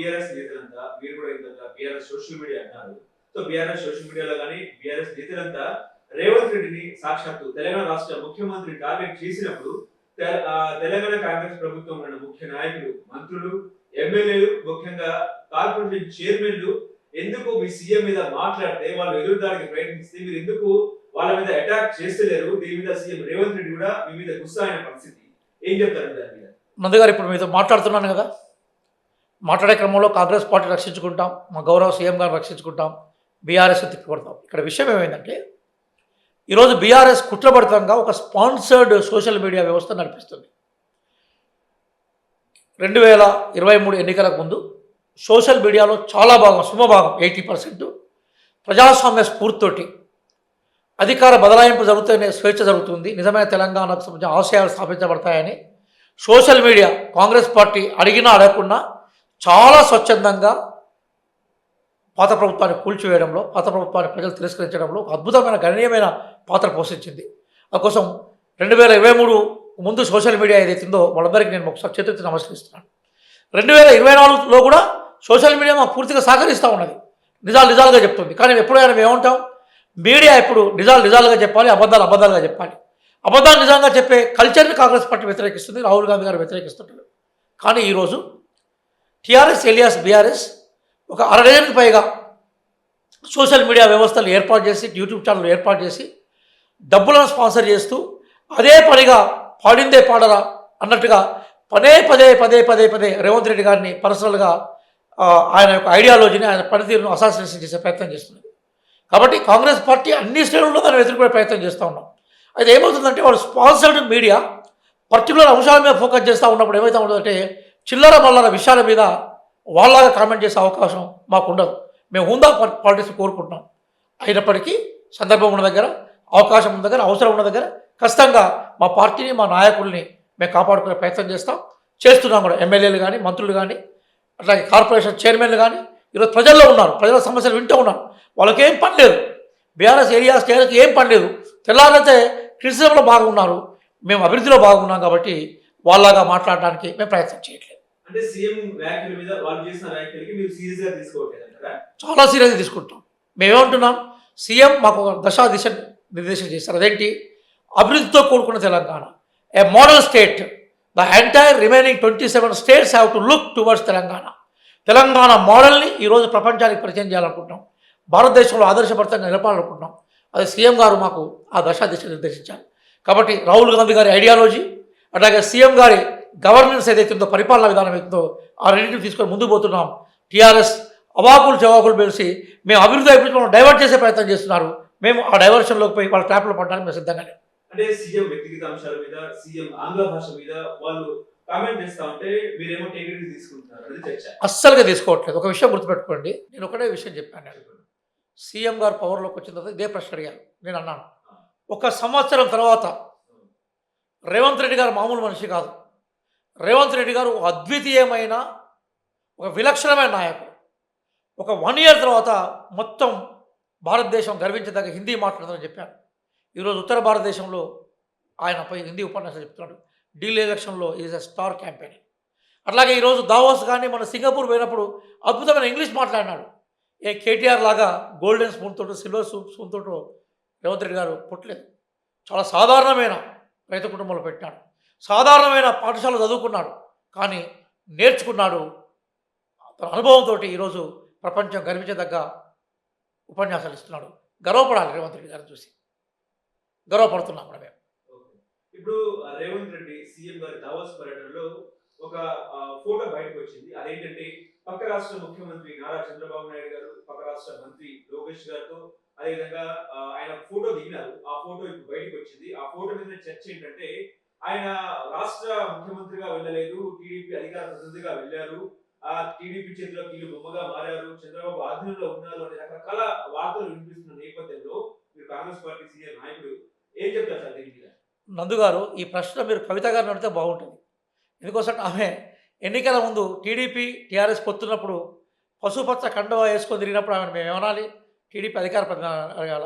BRS నేతలంతా మీరు కూడా ఇంత బీఆర్ఎస్ సోషల్ మీడియా అన్నారు. సో బీఆర్ఎస్ సోషల్ మీడియాలో గానీ బీఆర్ఎస్ నేతలంతా రేవంత్ రెడ్డిని సాక్షాత్తు తెలంగాణ రాష్ట్ర ముఖ్యమంత్రి టార్గెట్ చేసినప్పుడు తెలంగాణ కాంగ్రెస్ ప్రభుత్వంలోని ముఖ్య నాయకులు, మంత్రులు, ఎమ్మెల్యేలు, ముఖ్యంగా కార్పొరేషన్ చైర్మన్లు ఎందుకు మీ సీఎం మీద మాట్లాడితే వాళ్ళు ఎదురుదాడికి ప్రయత్నిస్తే మీరు ఎందుకు వాళ్ళ మీద అటాక్ చేస్తలేరు? దీని మీద సీఎం రేవంత్ రెడ్డి కూడా మీ మీద గుస్సా అయిన పరిస్థితి, ఏం చెప్తారు దాని మీద? నందు గారు, ఇప్పుడు మీతో మాట్లాడుతున్నాను కదా, మాట్లాడే క్రమంలో కాంగ్రెస్ పార్టీ రక్షించుకుంటాం, మా గౌరవ సీఎం గారు రక్షించుకుంటాం, బీఆర్ఎస్ తిప్పికొడతాం. ఇక్కడ విషయం ఏమైందంటే, ఈరోజు బీఆర్ఎస్ కుట్రపడితంగా ఒక స్పాన్సర్డ్ సోషల్ మీడియా వ్యవస్థ నడిపిస్తుంది. 2023 ఎన్నికలకు ముందు సోషల్ మీడియాలో చాలా భాగం, సింహభాగం 80% ప్రజాస్వామ్య స్ఫూర్తితోటి అధికార బదలాయింపు జరుగుతూనే స్వేచ్ఛ జరుగుతుంది, నిజమైన తెలంగాణకు సంబంధించిన ఆశయాలు స్థాపించబడతాయని సోషల్ మీడియా కాంగ్రెస్ పార్టీ అడిగినా అడగకుండా చాలా స్వచ్ఛందంగా పాత ప్రభుత్వాన్ని కూల్చివేయడంలో, పాత ప్రభుత్వాన్ని ప్రజలు తిరస్కరించడంలో ఒక అద్భుతమైన గణనీయమైన పాత్ర పోషించింది. అందుకోసం 2023 ముందు సోషల్ మీడియా ఏదైతుందో వాళ్ళందరికీ నేను ఒకసారి చేతులెత్తి నమస్కరిస్తున్నాను. 2024లో కూడా సోషల్ మీడియా మాకు పూర్తిగా సహకరిస్తూ ఉన్నది, నిజాలుగా చెప్తుంది. కానీ ఎప్పుడైనా మేము ఏమంటాం, మీడియా ఇప్పుడు నిజాలుగా చెప్పాలి, అబద్ధాలుగా చెప్పాలి. అబద్ధాలు నిజంగా చెప్పే కల్చర్ని కాంగ్రెస్ పార్టీ వ్యతిరేకిస్తుంది, రాహుల్ గాంధీ గారు వ్యతిరేకిస్తుంటారు. కానీ ఈరోజు టీఆర్ఎస్ ఎలియాస్ బీఆర్ఎస్ ఒక 60 డజన్కి పైగా సోషల్ మీడియా వ్యవస్థలు ఏర్పాటు చేసి, యూట్యూబ్ ఛానల్ ఏర్పాటు చేసి, డబ్బులను స్పాన్సర్ చేస్తూ అదే పనిగా పాడిందే పాడరా అన్నట్టుగా పదే రేవంత్ రెడ్డి గారిని పర్సనల్గా ఆయన యొక్క ఐడియాలజీని, ఆయన పనితీరును అసాసినేషన్ చేసే ప్రయత్నం చేస్తున్నది. కాబట్టి కాంగ్రెస్ పార్టీ అన్ని శ్రేణుల్లో దాన్ని వ్యతిరేక ప్రయత్నం చేస్తూ ఉన్నాం. అయితే ఏమవుతుందంటే, వాళ్ళు స్పాన్సర్డ్ మీడియా పర్టికులర్ అంశాల మీద ఫోకస్ చేస్తూ ఉన్నప్పుడు ఏమైతే ఉంటుందంటే, చిల్లర మల్లర విషయాల మీద వాళ్ళగా కామెంట్ చేసే అవకాశం మాకు ఉండదు. మేము హుందా పాలిటిక్స్ కోరుకుంటున్నాం. అయినప్పటికీ సందర్భం ఉన్న దగ్గర, అవకాశం ఉన్న దగ్గర, అవసరం ఉన్న దగ్గర ఖచ్చితంగా మా పార్టీని, మా నాయకుల్ని మేము కాపాడుకునే ప్రయత్నం చేస్తున్నాం కూడా. ఎమ్మెల్యేలు కానీ, మంత్రులు కానీ, అట్లాగే కార్పొరేషన్ చైర్మన్లు కానీ ఈరోజు ప్రజల్లో ఉన్నారు, ప్రజల సమస్యలు వింటూ ఉన్నారు. వాళ్ళకేం పని లేదు, బీఆర్ఎస్ ఏరియాస్ చేయడానికి ఏం పని లేదు. తెల్లారైతే క్రిటిసిజంలో బాగున్నారు, మేము అభివృద్ధిలో బాగున్నాం. కాబట్టి వాళ్ళగా మాట్లాడడానికి మేము ప్రయత్నం చేయట్లేదు. అంటే సీఎం వ్యాఖ్యల మీద వాళ్ళు చేసిన వ్యాఖ్యలకి మీరు సీరియస్గా తీసుకోవట్లేదంటారా? చాలా సీరియస్గా తీసుకుంటాం. మేమేమంటున్నాం, సీఎం మాకు ఒక దిశ నిర్దేశం చేస్తారు. అదేంటి, అభివృద్ధితో కూడుకున్న Telangana, a model state. The entire remaining 27 states have to look towards Telangana. Telangana మోడల్ని ఈరోజు ప్రపంచానికి పరిచయం చేయాలనుకుంటున్నాం, భారతదేశంలో ఆదర్శపరంగా నిలపాలనుకుంటున్నాం. అది సీఎం గారు మాకు ఆ దిశ నిర్దేశించారు. కాబట్టి రాహుల్ గాంధీ గారి ఐడియాలజీ, అట్లాగే సీఎం గారి గవర్నెన్స్ ఏదైతుందో, పరిపాలనా విధానం ఏదైతుందో, ఆ రెండింటిని తీసుకొని ముందుకు పోతున్నాం. టీఆర్ఎస్ అవాకులు చవాకులు పెలిసి మేము అభివృద్ధి అయిపోయి డైవర్ట్ చేసే ప్రయత్నం చేస్తున్నారు. మేము ఆ డైవర్షన్లోకి పోయి వాళ్ళ ట్రాప్లో పడడానికి మేము సిద్ధంగా లేము. అంటే సీఎం వ్యక్తిగత అంశాల మీద, సీఎం ఆంగ్ల భాష మీద వాళ్ళు కామెంట్ చేస్తా ఉంటే మీరేమో టేకింగ్ తీసుకుంటున్నారు, అది చర్చ. అస్సలుగా తీసుకోవట్లేదు. ఒక విషయం గుర్తుపెట్టుకోండి, నేను ఒకటే విషయం చెప్పాను. సీఎం గారు పవర్లోకి వచ్చిన తర్వాత ఇదే ప్రశ్న అడిగాను. నేను అన్నాను, 1 సంవత్సరం తర్వాత రేవంత్ రెడ్డి గారు మామూలు మనిషి కాదు. రేవంత్ రెడ్డి గారు అద్వితీయమైన, ఒక విలక్షణమైన నాయకుడు. ఒక 1 ఇయర్ తర్వాత మొత్తం భారతదేశం గర్వించదగ్గ హిందీ మాట్లాడుతుందని చెప్పాను. ఈరోజు ఉత్తర భారతదేశంలో ఆయనపై హిందీ ఉపన్యాసం చెప్తున్నాడు. డీల్ ఎలక్షన్లో ఈజ్ ఎ స్టార్ క్యాంపెయిన్. అట్లాగే ఈరోజు దావోస్ కానీ మన సింగపూర్ పోయినప్పుడు అద్భుతమైన ఇంగ్లీష్ మాట్లాడినాడు. కేటీఆర్ లాగా గోల్డెన్ స్పూన్ తోటో, సిల్వర్ స్పూన్ తోటో రేవంత్ రెడ్డి గారు పుట్టలేదు. చాలా సాధారణమైన రైతు కుటుంబంలో పెట్టినాడు, సాధారణమైన పాఠశాల చదువుకున్నాడు, కానీ నేర్చుకున్నాడు. తన అనుభవంతో ఈరోజు ప్రపంచం గర్వించదగ్గ ఉపన్యాసాలు ఇస్తున్నాడు. గర్వపడాలి రేవంత్ రెడ్డి గారిని చూసి, గర్వపడుతున్నాం కూడా మేము. ఇప్పుడు రేవంత్ రెడ్డి సీఎం గారి దావోస్ పర్యటనలో ఒక ఫోటో బయటకు వచ్చింది. అదేంటంటే, పక్క రాష్ట్ర ముఖ్యమంత్రి నారా చంద్రబాబు నాయుడు గారు, పక్క రాష్ట్ర మంత్రి లోకేష్ గారితో అదేవిధంగా ఆయన ఫోటో దిగినారు. ఆ ఫోటో ఇప్పుడు బయటకు వచ్చింది. ఆ ఫోటో మీద చర్చ ఏంటంటే, ఆయన రాష్ట్ర ముఖ్యమంత్రిగా వెళ్ళలేదు, టీడీపీ అధికార ప్రతినిధిగా వెళ్ళారు, ఆ టీడీపీ చేతిలో కీలు బొమ్మగా మారారు, చంద్రబాబు ఆధీనంలో ఉన్నారు అనే రకరకాల వార్తలు వినిపిస్తున్న నేపథ్యంలో మీరు కాంగ్రెస్ పార్టీ సీనియర్ నాయకుడు ఏం చెప్తారు సార్ దీని మీద? నందు గారు, ఈ ప్రశ్న మీరు కవిత గారిని అడిగితే బాగుంటుంది. ఎందుకోసం, ఆమె ఎన్నికల ముందు టీడీపీ టీఆర్ఎస్ పొత్తున్నప్పుడు పశుపచ్చ కండువా వేసుకొని తిరిగినప్పుడు ఆమెను మేము ఏమనాలి? టీడీపీ అధికార ప్రతినిధి అడగాల.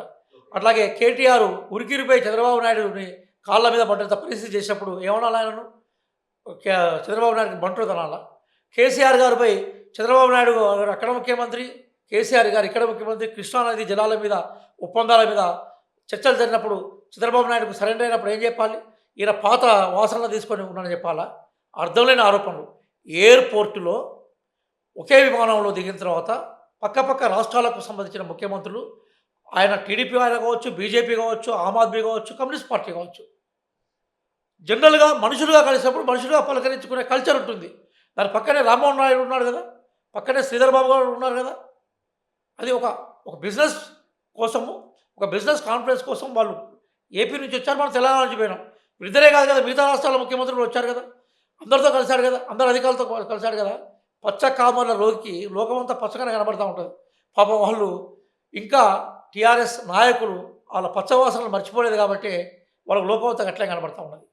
అట్లాగే కేటీఆర్ ఉరికిరిపై చంద్రబాబు నాయుడుని కాళ్ళ మీద పడ్డంత పరిస్థితి చేసినప్పుడు ఏమనాలి? ఆయనను చంద్రబాబు నాయుడుకి బంటుడు తనాలా? కేసీఆర్ గారిపై చంద్రబాబు నాయుడు గారు అక్కడ ముఖ్యమంత్రి, కేసీఆర్ గారు ఇక్కడ ముఖ్యమంత్రి, కృష్ణానది జలాల మీద ఒప్పందాల మీద చర్చలు జరిగినప్పుడు చంద్రబాబు నాయుడుకు సరెండర్ అయినప్పుడు ఏం చెప్పాలి? ఈయన పాత వాసనలు తీసుకొని ఉన్నానని చెప్పాలా? అర్థం లేని ఆరోపణలు. ఎయిర్పోర్టులో ఒకే విమానంలో దిగిన తర్వాత పక్కపక్క రాష్ట్రాలకు సంబంధించిన ముఖ్యమంత్రులు, ఆయన టీడీపీ ఆయన కావచ్చు, బీజేపీ కావచ్చు, ఆమ్ ఆద్మీ కావచ్చు, కమ్యూనిస్ట్ పార్టీ కావచ్చు, జనరల్గా మనుషులుగా కలిసినప్పుడు మనుషులుగా పలకరించుకునే కల్చర్ ఉంటుంది. దాని పక్కనే రామ్మోహన్ నాయుడు ఉన్నాడు కదా, పక్కనే శ్రీధర్ బాబు గారు ఉన్నారు కదా. అది ఒక ఒక బిజినెస్ కోసము, ఒక బిజినెస్ కాన్ఫరెన్స్ కోసం వాళ్ళు ఏపీ నుంచి వచ్చారు, మనం తెలంగాణ నుంచి పోయినాం. ఇద్దరే కాదు కదా, మిగతా రాష్ట్రాల ముఖ్యమంత్రులు వచ్చారు కదా, అందరితో కలిశాడు కదా, అందరు అధికారులతో కలిశాడు కదా. పచ్చ కామర్ల రోజుకి లోకమంతా పచ్చగానే కనబడుతూ ఉంటుంది. పాపం వాళ్ళు ఇంకా టీఆర్ఎస్ నాయకులు వాళ్ళ పచ్చవాసనలు మర్చిపోలేదు కాబట్టి వాళ్ళకు లోకమంతా అట్లే కనబడుతూ ఉన్నది.